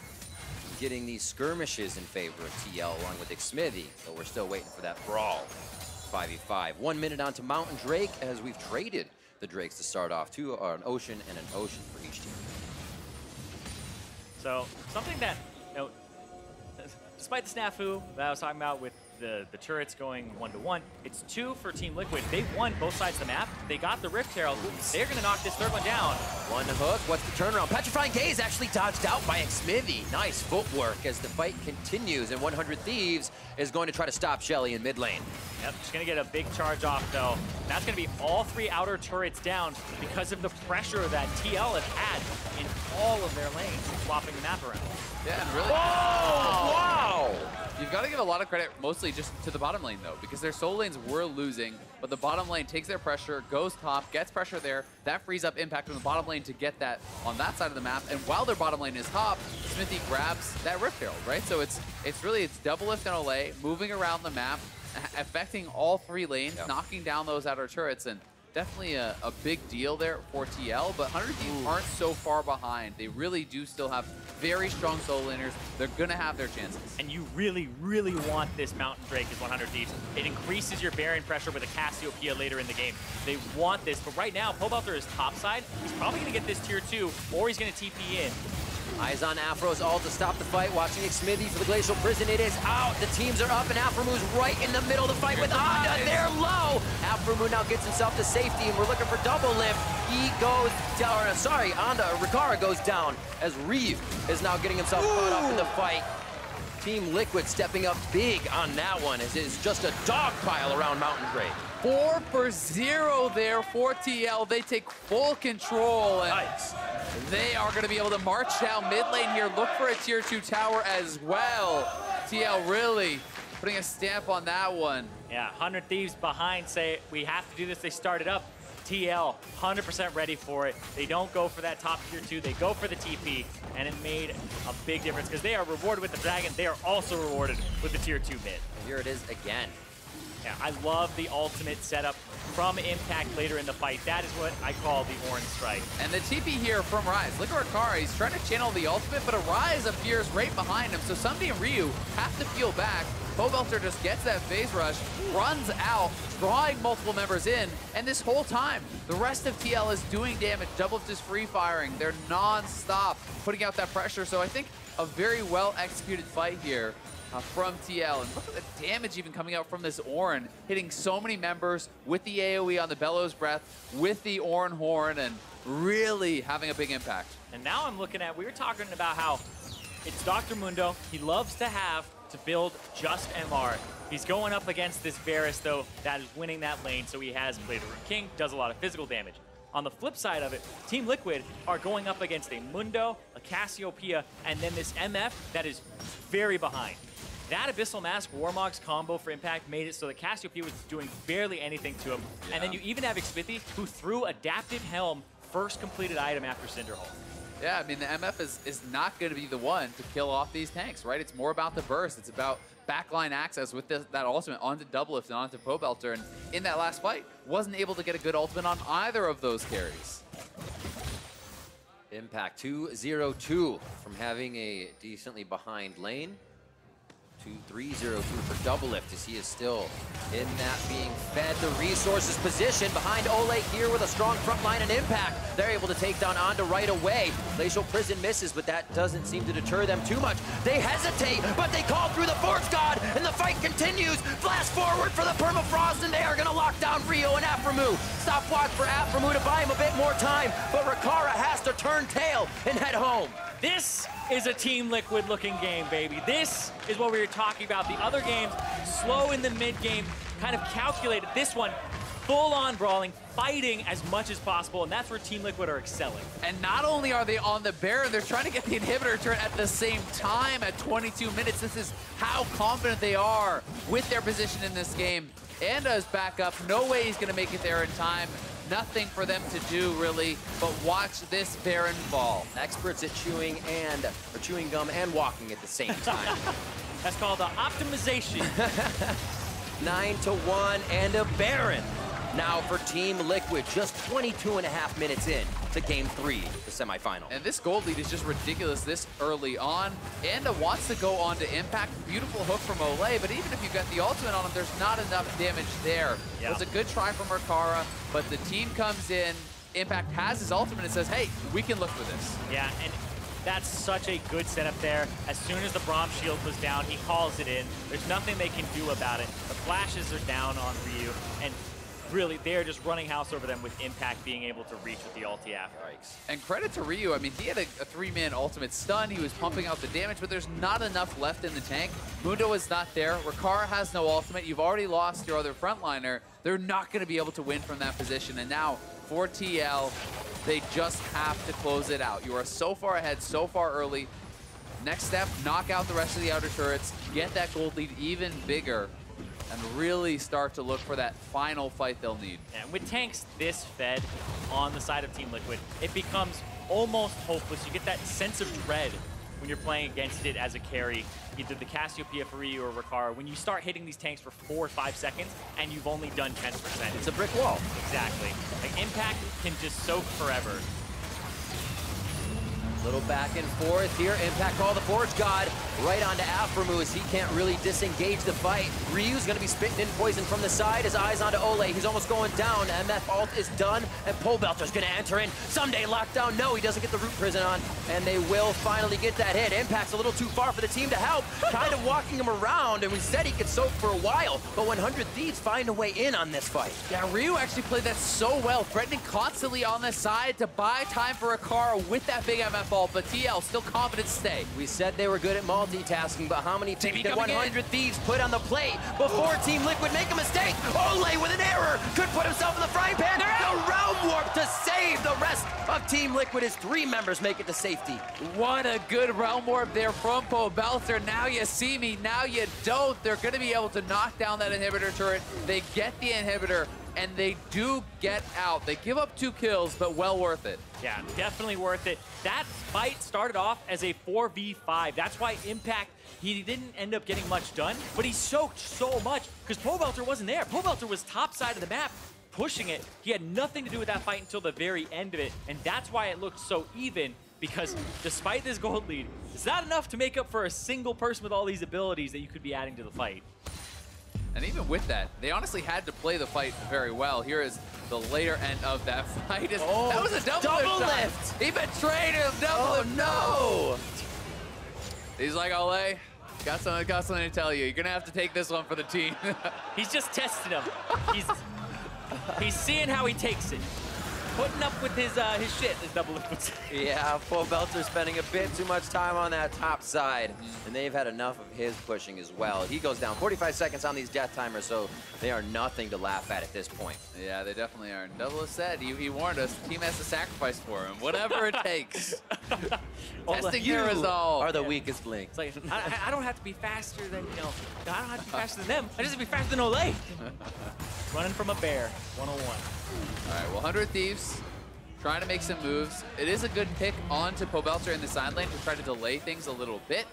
Speaker 1: getting these skirmishes in favor of TL along with Xmithie, but we're still waiting for that brawl. 5v5. 1 minute onto Mountain Drake as we've traded the Drakes to start off. 2 are an Ocean and an Ocean for each team.
Speaker 2: So something that, you know, despite the snafu that I was talking about with the turrets going 1-to-1, it's 2 for Team Liquid. They won both sides of the map. They got the Rift Herald. They're going to knock this third one down.
Speaker 1: One hook. What's the turnaround? Petrifying Gaze actually dodged out by Xmithie. Nice footwork as the fight continues, and 100 Thieves is going to try to stop Shelly in mid lane.
Speaker 2: Yep, just going to get a big charge off, though. And that's going to be all 3 outer turrets down because of the pressure that TL has had in all of their lanes, swapping the map around.
Speaker 3: Yeah, and really.
Speaker 1: Oh, wow!
Speaker 3: You've got to give a lot of credit, mostly just to the bottom lane, though, because their solo lanes were losing, but the bottom lane takes their pressure, goes top, gets pressure there. That frees up Impact from the bottom lane to get that on that side of the map. And while their bottom lane is top, Xmithie grabs that Rift Herald, right? So it's Doublelift and Olleh moving around the map, affecting all 3 lanes, knocking down those outer turrets, and definitely a big deal there for TL, but 100 Thieves aren't so far behind. They really do still have very strong solo laners. They're going to have their chances.
Speaker 2: And you really, really want this Mountain Drake as 100 Thieves. It increases your Baron pressure with a Cassiopeia later in the game. They want this, but right now, Pobelter is topside. He's probably going to get this tier 2, or he's going to TP in.
Speaker 1: Eyes on Aphro's ult to stop the fight. Watching Xmithie for the Glacial Prison. It is out. The teams are up, and Aphromoo's right in the middle of the fight with Onda. They're low. Aphromoo now gets himself to safety, and we're looking for Doublelift. He goes down. Sorry, Rikara goes down as Reeve is now getting himself caught up in the fight. Team Liquid stepping up big on that one, as it is just a dog pile around Mountain Grade.
Speaker 3: 4 for 0 there for TL. They take full control, and
Speaker 2: Nice.
Speaker 3: they are going to be able to march down mid lane here, look for a tier 2 tower as well. TL really putting a stamp on that one.
Speaker 2: Yeah, 100 Thieves behind say, we have to do this. They started up. TL, 100% ready for it. They don't go for that top tier 2. They go for the TP, and it made a big difference because they are rewarded with the Dragon. They are also rewarded with the tier 2 mid.
Speaker 1: Here it is again.
Speaker 2: Yeah, I love the ultimate setup from Impact later in the fight. That is what I call the Ornn strike.
Speaker 3: And the TP here from Ryze. Look at Rikara. He's trying to channel the ultimate, but a Ryze appears right behind him. So Ssumday and Ryu have to peel back. Pobelter just gets that phase rush, runs out, drawing multiple members in, and this whole time, the rest of TL is doing damage. Doublelift is free firing. They're non-stop putting out that pressure. So I think a very well-executed fight here from TL. And look at the damage even coming out from this Ornn, hitting so many members with the AoE on the Bellows Breath, with the Ornn Horn, and really having a big impact.
Speaker 2: And now I'm looking at, we were talking about how it's Dr. Mundo. He loves to build just MR. He's going up against this Varus, though, that is winning that lane, so he has played a Rune King, does a lot of physical damage. On the flip side of it, Team Liquid are going up against a Mundo, a Cassiopeia, and then this MF that is very behind. That Abyssal Mask Warmog's combo for Impact made it so that Cassiopeia was doing barely anything to him. Yeah. And then you even have Xmithie, who threw Adaptive Helm, first completed item after Cinderhole.
Speaker 3: Yeah, I mean, the MF is not going to be the one to kill off these tanks, right? It's more about the burst. It's about backline access with that ultimate onto Doublelift and onto Pobelter. And in that last fight, wasn't able to get a good ultimate on either of those carries.
Speaker 1: Impact 2-0-2 from having a decently behind lane. 2-3-0-2 for Doublelift as he is still in that being fed the resources position behind Olleh here with a strong front line and Impact. They're able to take down Onda right away. Glacial Prison misses, but that doesn't seem to deter them too much. They hesitate, but they call through the Force God, and the fight continues. Flash forward for the Permafrost, and they are going to lock down Rio and Aphromoo. Stopwatch for Aphromoo to buy him a bit more time, but Rikara has to turn tail and head home.
Speaker 2: This is a Team Liquid looking game, baby. This is what we were talking about. The other games, slow in the mid game, kind of calculated. This one, full on brawling, fighting as much as possible, and that's where Team Liquid are excelling.
Speaker 3: And not only are they on the Baron, they're trying to get the inhibitor turn at the same time at 22 minutes. This is how confident they are with their position in this game. Anda's back up. No way he's going to make it there in time. Nothing for them to do, really, but watch this Baron fall.
Speaker 1: Experts at chewing gum and walking at the same time.
Speaker 2: That's called the optimization.
Speaker 1: 9-1 and a Baron. Now for Team Liquid, just 22.5 minutes in to Game 3, the semifinal.
Speaker 3: And this gold lead is just ridiculous this early on. Anda wants to go on to Impact. Beautiful hook from Olleh, but even if you got the ultimate on him, there's not enough damage there. Yeah. It was a good try from Rikara, but the team comes in. Impact has his ultimate and says, hey, we can look for this.
Speaker 2: Yeah, and that's such a good setup there. As soon as the Braum shield was down, he calls it in. There's nothing they can do about it. The flashes are down on Ryu, and really, they're just running house over them with Impact being able to reach with the ulti after.
Speaker 3: And credit to Ryu. I mean, he had a 3-man ultimate stun. He was pumping out the damage, but there's not enough left in the tank. Mundo is not there. Rikara has no ultimate. You've already lost your other frontliner. They're not going to be able to win from that position. And now, for TL, they just have to close it out. You are so far ahead, so far early. Next step, knock out the rest of the outer turrets, get that gold lead even bigger, and really start to look for that final fight they'll need.
Speaker 2: And with tanks this fed on the side of Team Liquid, it becomes almost hopeless. You get that sense of dread when you're playing against it as a carry, either the Cassiopeia for Ryu or Rikara, when you start hitting these tanks for 4 or 5 seconds and you've only done 10%.
Speaker 1: It's a brick wall.
Speaker 2: Exactly. Like, Impact can just soak forever.
Speaker 1: Little back and forth here. Impact call the Forge God. right onto Aphromoo as he can't really disengage the fight. Ryu's gonna be spitting in poison from the side. His eyes onto Olleh. He's almost going down. MF ult is done, and Pobelter's gonna enter in. Ssumday locked down. No, he doesn't get the root prison on, and they will finally get that hit. Impact's a little too far for the team to help, kind of walking him around, and we said he could soak for a while, but 100 Thieves find a way in on this fight.
Speaker 3: Yeah, Ryu actually played that so well, threatening constantly on the side to buy time for Rikara with that big MF ult, but TL still confident to stay.
Speaker 1: We said they were good at multitasking, but how many
Speaker 3: TV
Speaker 1: did
Speaker 3: coming
Speaker 1: 100 Thieves put on the plate before Team Liquid make a mistake? Olleh with an error could put himself in the frying pan. The realm warp to save the rest of Team Liquid as 3 members make it to safety.
Speaker 3: What a good realm warp there from Pobelter. Now you see me, now you don't. They're going to be able to knock down that inhibitor turret. They get the inhibitor, and they do get out. They give up 2 kills, but well worth it.
Speaker 2: Yeah, definitely worth it. That fight started off as a 4v5. That's why Impact, he didn't end up getting much done, but he soaked so much because Pobelter wasn't there. Pobelter was top side of the map, pushing it. He had nothing to do with that fight until the very end of it, and that's why it looked so even, because despite this gold lead, it's not enough to make up for a single person with all these abilities that you could be adding to the fight.
Speaker 3: And even with that, they honestly had to play the fight very well. Here is the later end of that fight. That was a double lift. He betrayed him. No. He's like, Olleh, got something to tell you. You're gonna have to take this one for the team.
Speaker 2: He's just testing him. He's seeing how he takes it. Putting up with his shit, his Doublelift.
Speaker 1: Yeah, Pobelter spending a bit too much time on that top side, and they've had enough of his pushing as well. He goes down 45 seconds on these death timers, so they are nothing to laugh at this point.
Speaker 3: Yeah, they definitely are. Doublelift said, he warned us, the team has to sacrifice for him, whatever it takes. Testing their resolve.
Speaker 1: Are the weakest link.
Speaker 2: It's like, I don't have to be faster than, I don't have to be faster than them. I just have to be faster than Olleh. Running from a bear, 101.
Speaker 3: All right, well, 100 Thieves trying to make some moves. It is a good pick onto Pobelter in the side lane to try to delay things a little bit.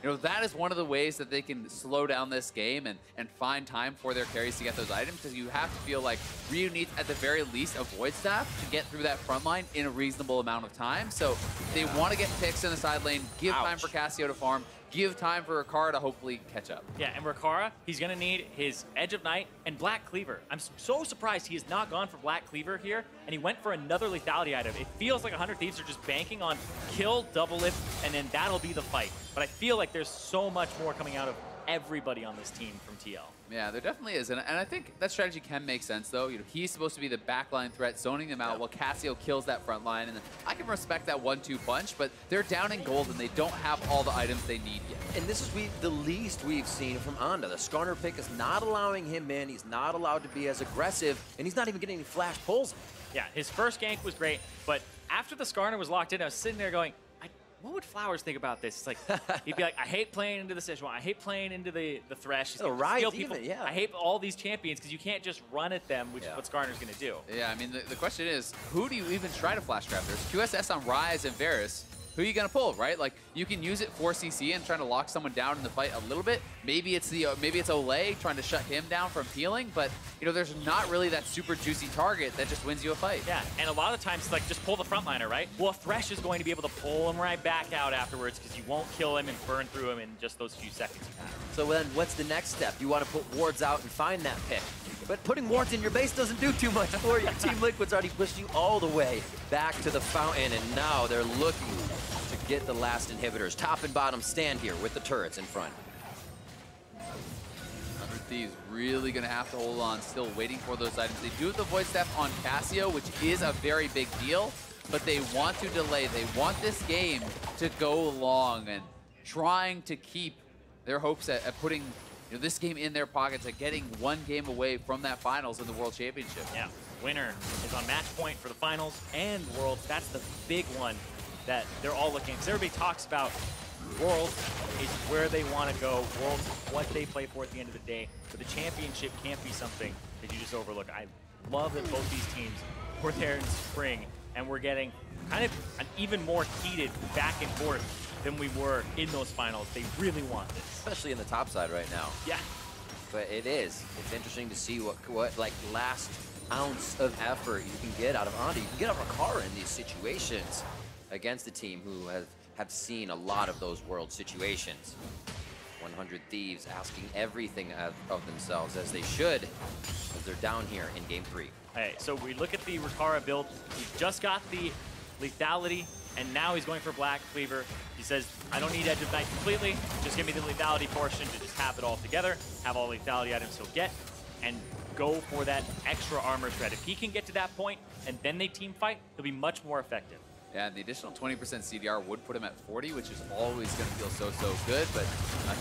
Speaker 3: That is one of the ways that they can slow down this game and find time for their carries to get those items, because you have to feel like Ryu needs, at the very least, a Void Staff to get through that front line in a reasonable amount of time. So they want to get picks in the side lane, give time for Cassio to farm, give time for Rikara to hopefully catch up.
Speaker 2: Yeah, and Rikara, he's going to need his Edge of Night and Black Cleaver. I'm so surprised he has not gone for Black Cleaver here, and he went for another lethality item. It feels like 100 Thieves are just banking on kill, Doublelift, and then that'll be the fight. But I feel like there's so much more coming out of everybody on this team from TL.
Speaker 3: Yeah, there definitely is, and I think that strategy can make sense, though. He's supposed to be the backline threat, zoning them out while Cassio kills that front line, and then I can respect that 1-2 punch, but they're down in gold, and they don't have all the items they need yet.
Speaker 1: And this is the least we've seen from Onda. The Skarner pick is not allowing him in. He's not allowed to be as aggressive, and he's not even getting any flash pulls.
Speaker 2: Yeah, his first gank was great, but after the Skarner was locked in, I was sitting there going, what would Flowers think about this? It's like, he'd be like, I hate playing into the Sejuani. I hate playing into the Thresh. He's
Speaker 1: Ryze
Speaker 2: people.
Speaker 1: Even, yeah.
Speaker 2: I hate all these champions because you can't just run at them, which is what Skarner's going to do.
Speaker 3: Yeah, I mean, the question is, who do you even try to flash grab? There's QSS on Ryze and Varus. Who are you going to pull, right? Like, you can use it for CC and trying to lock someone down in the fight a little bit. Maybe it's Olleh trying to shut him down from healing, but, there's not really that super juicy target that just wins you a fight.
Speaker 2: Yeah, and a lot of times, like, just pull the frontliner, right? Well, Thresh is going to be able to pull him right back out afterwards because you won't kill him and burn through him in just those few seconds you have.
Speaker 1: So then what's the next step? You want to put wards out and find that pick. But putting wards in your base doesn't do too much for you. Team Liquid's already pushed you all the way back to the fountain, and now they're looking to get the last inhibitors. Top and bottom stand here with the turrets in front.
Speaker 3: 100 Thieves really going to have to hold on, still waiting for those items. They do have the Void Staff on Cassio, which is a very big deal, but they want to delay. They want this game to go long and trying to keep their hopes at putting this game in their pockets, at getting one game away from that finals in the World Championship.
Speaker 2: Yeah, winner is on match point for the finals and Worlds. That's the big one that they're all looking at. Because everybody talks about Worlds is where they want to go. Worlds is what they play for at the end of the day. But the championship can't be something that you just overlook. I love that both these teams were there in spring, and we're getting kind of an even more heated back and forth than we were in those finals. They really want this.
Speaker 1: Especially in the top side right now.
Speaker 2: Yeah.
Speaker 1: But it is. It's interesting to see what like last ounce of effort you can get out of Onda. You can get out of Rikara in these situations against a team who have have seen a lot of those world situations. 100 Thieves asking everything of themselves, as they should, as they're down here in game 3.
Speaker 2: Hey, so we look at the Rikara build. He just got the lethality, and now he's going for Black Cleaver. He says, I don't need Edge of Night completely. Just give me the lethality portion to just have it all together, have all the lethality items he'll get, and go for that extra armor shred. If he can get to that point, and then they team fight, he'll be much more effective.
Speaker 3: Yeah, and the additional 20% CDR would put him at 40, which is always going to feel so good. But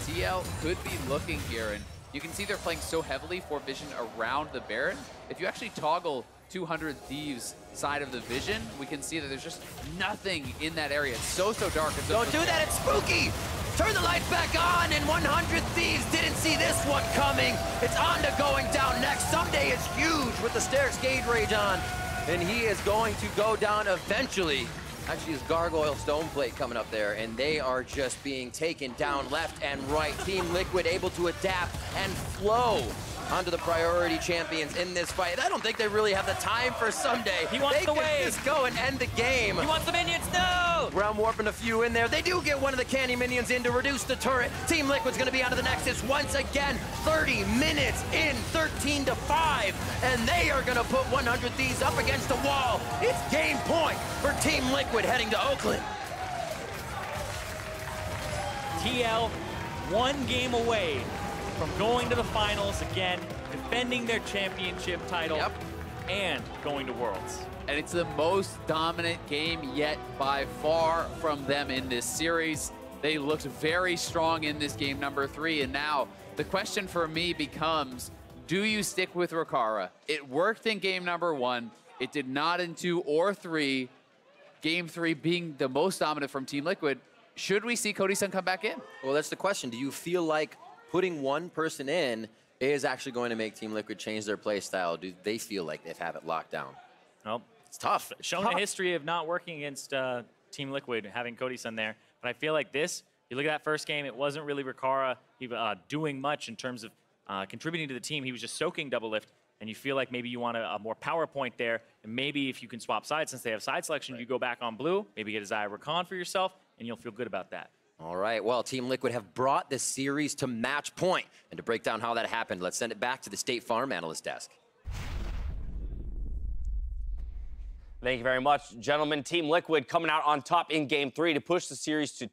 Speaker 3: TL could be looking here, and you can see they're playing so heavily for vision around the Baron. If you actually toggle 200 Thieves side of the vision, we can see that there's just nothing in that area. It's so dark.
Speaker 1: Don't do that, it's spooky! Turn the lights back on, and 100 Thieves didn't see this one coming. It's Onda going down next. Ssumday is huge with the Stairs Gauge Rage on, and he is going to go down eventually. Actually, his Gargoyle Stone Plate coming up there, and they are just being taken down left and right. Team Liquid able to adapt and flow onto the priority champions in this fight. I don't think they really have the time for Ssumday.
Speaker 2: He wants the wave.
Speaker 1: They could just go and end the game.
Speaker 2: He wants the minions, no!
Speaker 1: Braum warping a few in there. They do get one of the candy minions in to reduce the turret. Team Liquid's gonna be out of the Nexus once again. 30 minutes in, 13-5, and they are gonna put 100 Thieves up against the wall. It's game point for Team Liquid heading to Oakland.
Speaker 2: TL, one game away from going to the finals again, defending their championship title, and going to Worlds.
Speaker 3: And it's the most dominant game yet by far from them in this series. They looked very strong in this game number 3, and now the question for me becomes, do you stick with Rikara? It worked in game number 1. It did not in 2 or 3. Game 3 being the most dominant from Team Liquid. Should we see Cody Sun come back in?
Speaker 1: Well, that's the question. Do you feel like putting one person in is actually going to make Team Liquid change their play style? Do they feel like they have it locked down?
Speaker 2: Well,
Speaker 1: it's tough.
Speaker 2: Shown a history of not working against Team Liquid, having Cody Sun there. But I feel like this, you look at that first game, it wasn't really Rikara doing much in terms of contributing to the team. He was just soaking Doublelift, and you feel like maybe you want a more power point there. And maybe if you can swap sides, since they have side selection, you go back on blue, maybe get a Xayah Rakan for yourself, and you'll feel good about that.
Speaker 1: All right, well, Team Liquid have brought this series to match point. And to break down how that happened, let's send it back to the State Farm analyst desk.
Speaker 4: Thank you very much, gentlemen. Team Liquid coming out on top in Game 3 to push the series to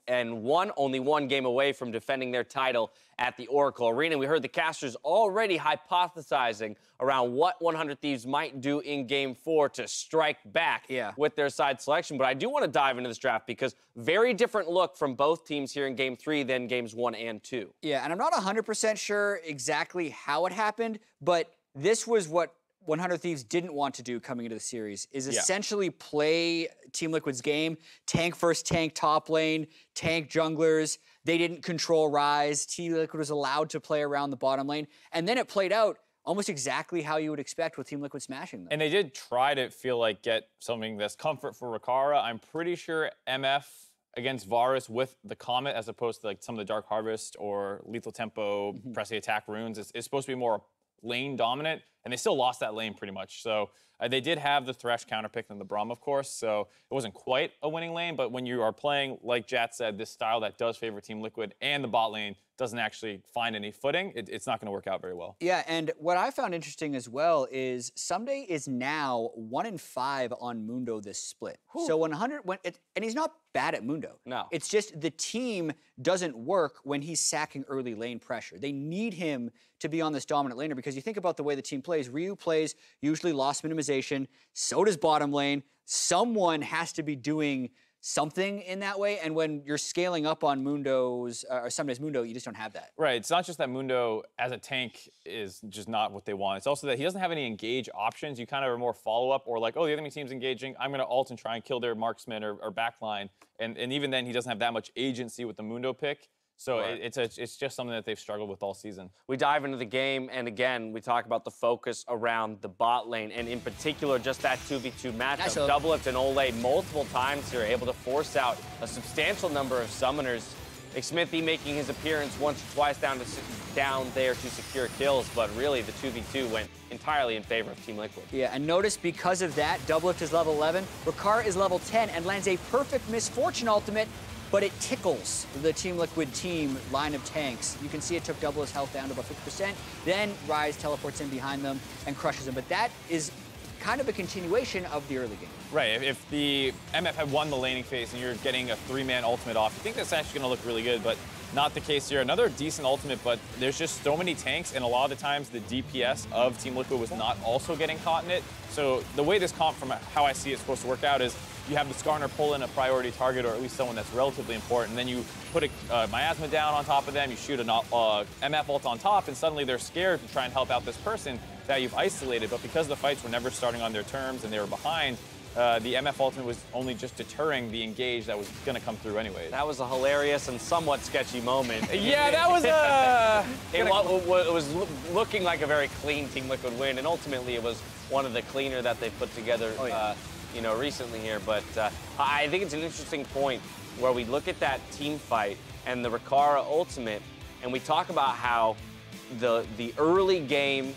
Speaker 4: 2-1, only one game away from defending their title at the Oracle Arena. We heard the casters already hypothesizing around what 100 Thieves might do in Game 4 to strike back with their side selection. But I do want to dive into this draft because very different look from both teams here in Game 3 than Games 1 and 2.
Speaker 5: Yeah, and I'm not 100% sure exactly how it happened, but this was what 100 Thieves didn't want to do coming into the series, is essentially play Team Liquid's game, tank first, tank top lane, tank junglers. They didn't control Ryze. Team Liquid was allowed to play around the bottom lane. And then it played out almost exactly how you would expect with Team Liquid smashing them.
Speaker 6: And they did try to feel like get something that's comfort for Rikara. I'm pretty sure MF against Varus with the Comet, as opposed to like some of the Dark Harvest or Lethal Tempo, press the attack runes, it's supposed to be more lane dominant, and they still lost that lane pretty much. So they did have the Thresh counterpick and the Braum, of course, so it wasn't quite a winning lane, but when you are playing, like Jat said, this style that does favor Team Liquid and the bot lane doesn't actually find any footing, it's not going to work out very well.
Speaker 5: Yeah, and what I found interesting as well is Ssumday is now 1-5 on Mundo this split. Whew. So 100, and he's not bad at Mundo.
Speaker 4: No.
Speaker 5: It's just the team doesn't work when he's sacking early lane pressure. They need him to be on this dominant laner because you think about the way the team plays. Ryu plays usually loss minimization, so does bottom lane. Someone has to be doing something in that way, and when you're scaling up on Mundo's, or Ssumday's Mundo, you just don't have that.
Speaker 6: Right, it's not just that Mundo as a tank is just not what they want. It's also that he doesn't have any engage options. You kind of are more follow-up, or like, oh, the enemy team's engaging, I'm gonna ult and try and kill their marksman or backline, and even then he doesn't have that much agency with the Mundo pick. So it's just something that they've struggled with all season.
Speaker 4: We dive into the game, and again, we talk about the focus around the bot lane, and in particular, just that 2v2 matchup. Doublelift and Olleh multiple times here, able to force out a substantial number of summoners. Xmithie making his appearance once or twice down there to secure kills, but really the 2v2 went entirely in favor of Team Liquid.
Speaker 5: Yeah, and notice because of that, Doublelift is level 11, Rikara is level 10 and lands a perfect Misfortune ultimate, but it tickles the Team Liquid team line of tanks. You can see it took Doublelift's health down to about 50%, then Ryze teleports in behind them and crushes them, but that is kind of a continuation of the early game.
Speaker 6: Right, if the MF had won the laning phase and you're getting a 3-man ultimate off, you think that's actually going to look really good, but not the case here. Another decent ultimate, but there's just so many tanks, and a lot of the times the DPS of Team Liquid was not also getting caught in it. So the way this comp, from how I see it's supposed to work out, is you have the Skarner pull in a priority target, or at least someone that's relatively important, and then you put a miasma down on top of them, you shoot an MF ult on top, and suddenly they're scared to try and help out this person that you've isolated. But because the fights were never starting on their terms and they were behind, the MF ultimate was only just deterring the engage that was going to come through anyway.
Speaker 4: That was a hilarious and somewhat sketchy moment.
Speaker 6: Yeah, that was
Speaker 4: it was looking like a very clean Team Liquid win, and ultimately it was one of the cleaner that they put together, you know, recently here. But I think it's an interesting point where we look at that team fight and the Rikara ultimate, and we talk about how the early game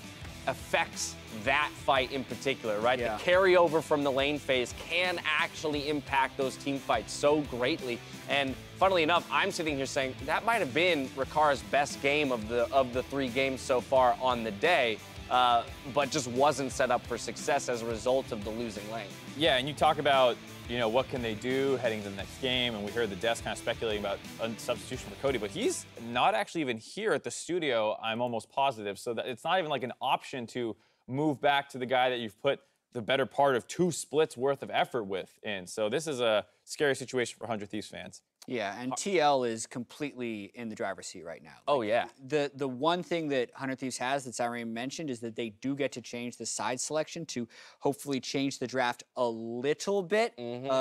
Speaker 4: affects that fight in particular, right?
Speaker 5: Yeah.
Speaker 4: The carryover from the lane phase can actually impact those team fights so greatly. And funnily enough, I'm sitting here saying that might have been Rikara's best game of the 3 games so far on the day, but just wasn't set up for success as a result of the losing lane.
Speaker 6: Yeah, and you talk about, you know, what can they do heading to the next game, and we heard the desk kind of speculating about a substitution for Cody, but he's not actually even here at the studio, I'm almost positive, so that it's not even like an option to move back to the guy that you've put the better part of 2 splits worth of effort with in. So this is a scary situation for 100 Thieves fans.
Speaker 5: Yeah, and TL is completely in the driver's seat right now.
Speaker 4: Oh, yeah.
Speaker 5: The one thing that 100 Thieves has that Cyrene mentioned is that they do get to change the side selection to hopefully change the draft a little bit,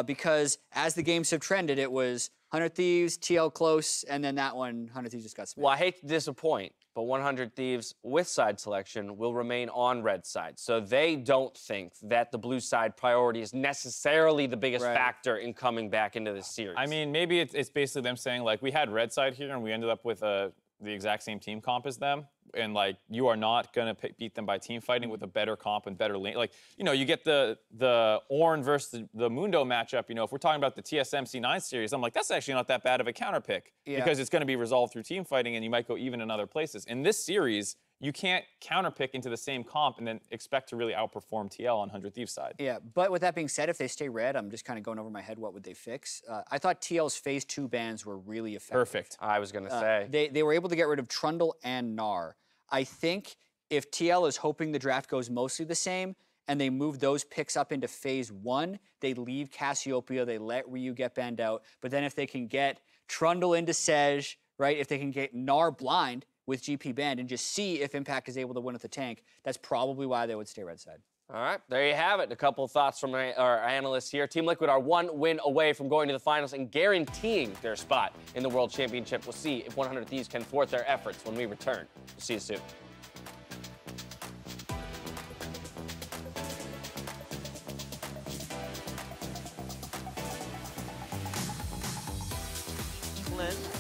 Speaker 5: because as the games have trended, it was 100 Thieves, TL close, and then that one, 100 Thieves just got smashed.
Speaker 4: Well, I hate to disappoint, but 100 Thieves with side selection will remain on red side. So they don't think that the blue side priority is necessarily the biggest factor in coming back into this series.
Speaker 6: I mean, maybe it's basically them saying, like, we had red side here and we ended up with the exact same team comp as them. And, like, you are not going to beat them by team fighting with a better comp and better lane. Like, you know, you get the Ornn versus the Mundo matchup. You know, if we're talking about the TSM C9 series, I'm like, that's actually not that bad of a counter pick because it's going to be resolved through team fighting and you might go even in other places. In this series, you can't counter pick into the same comp and then expect to really outperform TL on 100 Thieves side.
Speaker 5: Yeah, but with that being said, if they stay red, I'm just kind of going over my head, what would they fix? I thought TL's phase 2 bans were really effective.
Speaker 6: Perfect.
Speaker 4: I was going to say.
Speaker 5: They were able to get rid of Trundle and Gnar. I think if TL is hoping the draft goes mostly the same and they move those picks up into phase 1, they leave Cassiopeia, they let Ryu get banned out. But then if they can get Trundle into Sej, right, if they can get Gnar blind with GP banned and just see if Impact is able to win with the tank, that's probably why they would stay red side.
Speaker 4: All right, there you have it. A couple of thoughts from our analysts here. Team Liquid are 1 win away from going to the finals and guaranteeing their spot in the World Championship. We'll see if 100 Thieves can thwart their efforts when we return. We'll see you soon.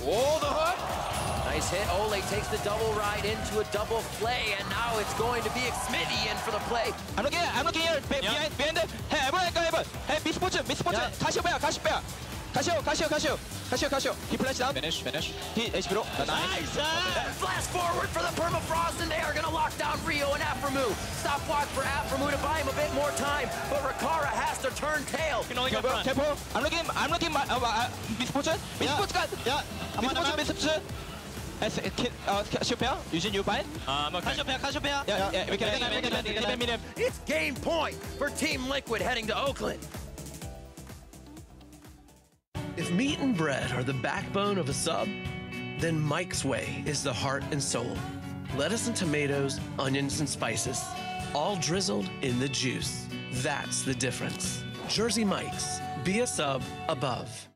Speaker 1: Oh, the hook! Nice hit. Olleh takes the double ride into a double play, and now it's going to be Xmithie in for the play.
Speaker 7: I'm looking here. Behind. Hey, everyone go heaven. Hey, Misportune. Cassiopeia. Cassio. He flashed down. Finish. He Aphromoo.
Speaker 1: Nice! Flash forward for the permafrost, and they are going to lock down Rio and Aphromoo. Stopwatch for Aphromoo to buy him a bit more time, but Rikara has to turn tail.
Speaker 7: You can only go front. Careful. I'm looking. Misportune. Misportune. Cassiopeia, using your bind. Cassiopeia. Yeah, we can meet him.
Speaker 1: It's game point for Team Liquid heading to Oakland.
Speaker 8: If meat and bread are the backbone of a sub, then Mike's Way is the heart and soul. Lettuce and tomatoes, onions and spices, all drizzled in the juice. That's the difference. Jersey Mike's. Be a sub above.